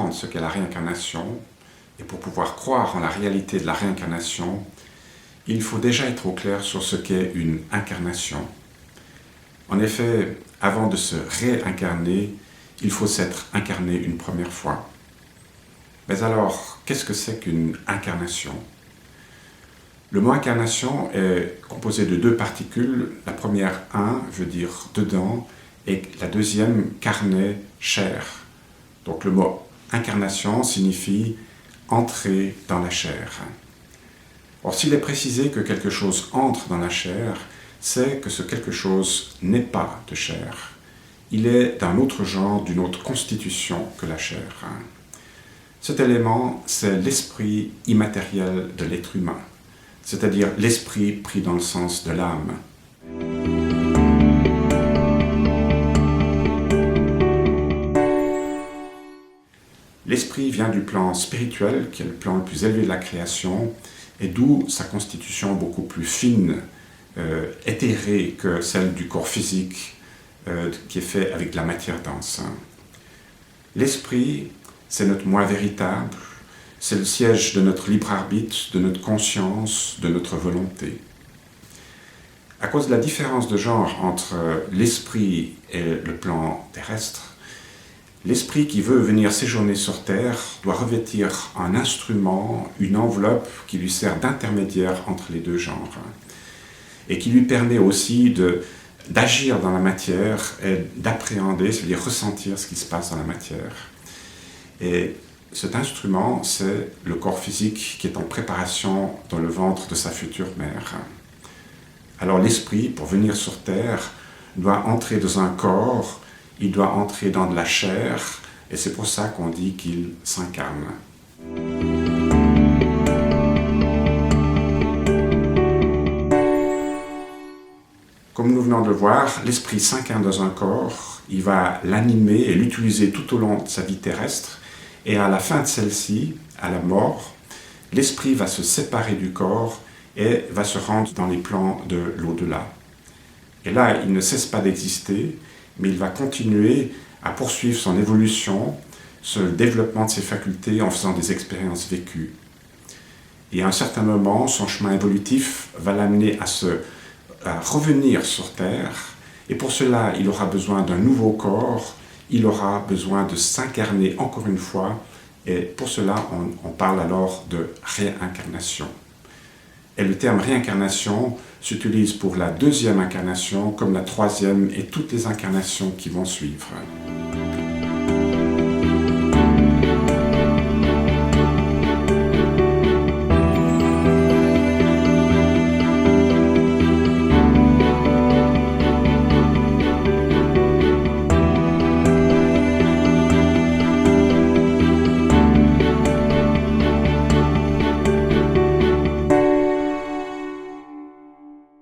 comprendre ce qu'est la réincarnation, et pour pouvoir croire en la réalité de la réincarnation, il faut déjà être au clair sur ce qu'est une incarnation. En effet, avant de se réincarner, il faut s'être incarné une première fois. Mais alors, qu'est-ce que c'est qu'une incarnation ? Le mot incarnation est composé de deux particules. La première, in, veut dire dedans, et la deuxième, carné, chair. Donc le mot incarnation signifie entrer dans la chair. Or, s'il est précisé que quelque chose entre dans la chair, c'est que ce quelque chose n'est pas de chair. Il est d'un autre genre, d'une autre constitution que la chair. Cet élément, c'est l'esprit immatériel de l'être humain, c'est-à-dire l'esprit pris dans le sens de l'âme. L'esprit vient du plan spirituel, qui est le plan le plus élevé de la création, et d'où sa constitution beaucoup plus fine, éthérée que celle du corps physique, qui est fait avec de la matière dense. L'esprit, c'est notre moi véritable, c'est le siège de notre libre arbitre, de notre conscience, de notre volonté. À cause de la différence de genre entre l'esprit et le plan terrestre, l'esprit qui veut venir séjourner sur Terre doit revêtir un instrument, une enveloppe qui lui sert d'intermédiaire entre les deux genres et qui lui permet aussi d'agir dans la matière et d'appréhender, c'est-à-dire ressentir ce qui se passe dans la matière. Et cet instrument, c'est le corps physique qui est en préparation dans le ventre de sa future mère. Alors l'esprit, pour venir sur Terre, doit entrer dans un corps, il doit entrer dans de la chair, et c'est pour ça qu'on dit qu'il s'incarne. Comme nous venons de le voir, l'esprit s'incarne dans un corps, il va l'animer et l'utiliser tout au long de sa vie terrestre, et à la fin de celle-ci, à la mort, l'esprit va se séparer du corps et va se rendre dans les plans de l'au-delà. Et là, il ne cesse pas d'exister, mais il va continuer à poursuivre son évolution, ce développement de ses facultés en faisant des expériences vécues. Et à un certain moment, son chemin évolutif va l'amener à revenir sur Terre, et pour cela, il aura besoin d'un nouveau corps, il aura besoin de s'incarner encore une fois, et pour cela, on parle alors de réincarnation. Et le terme réincarnation s'utilise pour la deuxième incarnation, comme la troisième et toutes les incarnations qui vont suivre.